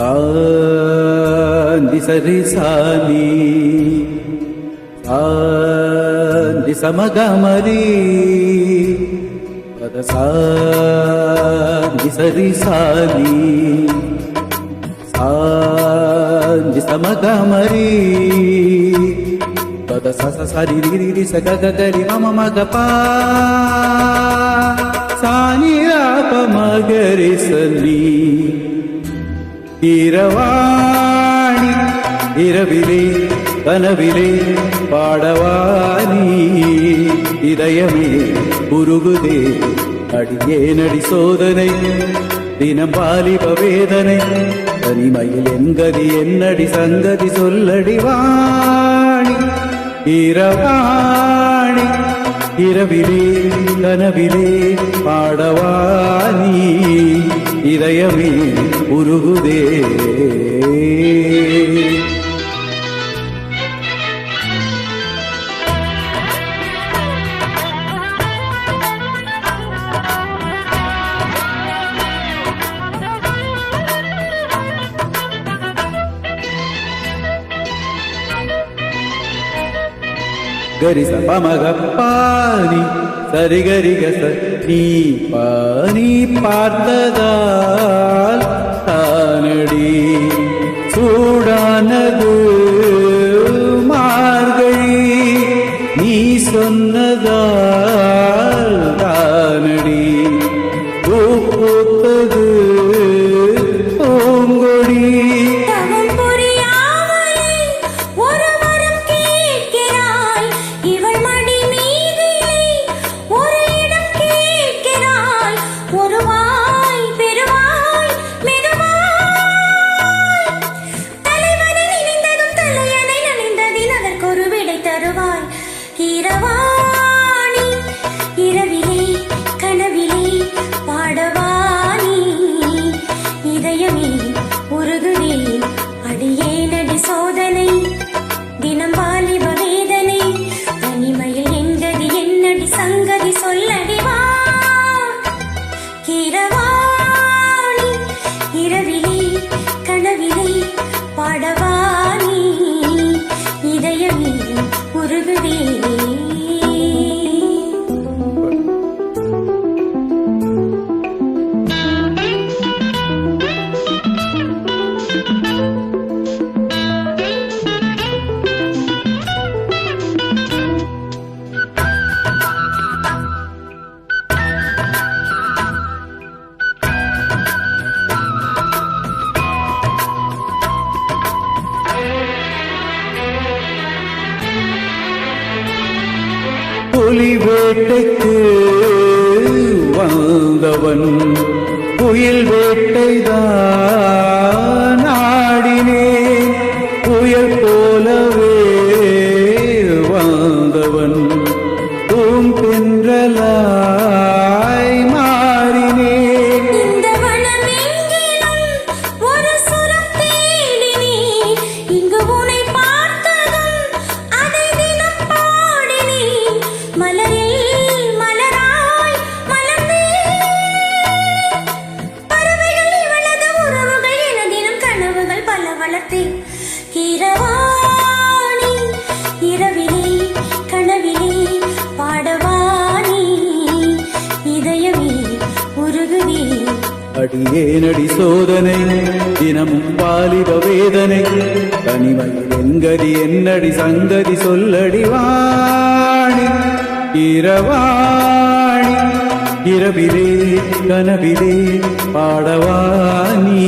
சாந்தி சரி சாலி சாந்தி சமகமரி பத சாந்தி சரி சாலி சாந்தி சமகமரி பத சச சரி ரிரி சககரி மம மகபா சானி ராப மகரி சல்லி இரவாணி இரவிலே கனவிலே பாடவானி இதயமே உருகுதே அடியேனடி சோதனை தினம் பாலிப வேதனை தனிமையில் என்கதி என்னடி சங்கதி சொல்லடி வாணி இரவாணி இரவிலே கனவிலே பாடவானி இதயமே உருகுதே గరి సపమగ పాని సరి గరి గస நீ பானி பார்த்ததால் தானடி சூடானது மார்கழி நீ சொன்னதால் தானடி பூத்தது பூங்கொடி இரவாணி இரவிலே கனவிலே பாடவானி இதயமே உருகுதே அடியேனடி சோதனை தினம் வாலிப வேதனை தனிமையில் எங்கதி என்னடி சங்கதி சொல்லடி வா இரவாணி இரவிலே கனவிலே பாடவானி இதயமே உருகுதே புலி வேட்டைக்கு வந்தவன் புயல் வேட்டைதான் ஆடினே புயல் போலவே வந்தவன் பூந்தென்றலாய் மாறினே இரவாணி இரவிலே கனவிலே பாடவானி இதயமே உருகுதே அடியேனடி சோதனை தினமும் பாலிப வேதனை தனிமையில் என்கதி என்னடி சங்கதி சொல்லடி வாணி இரவாணி இரவிலே கனவிலே பாடவானி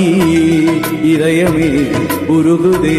இதயமே உருகுதே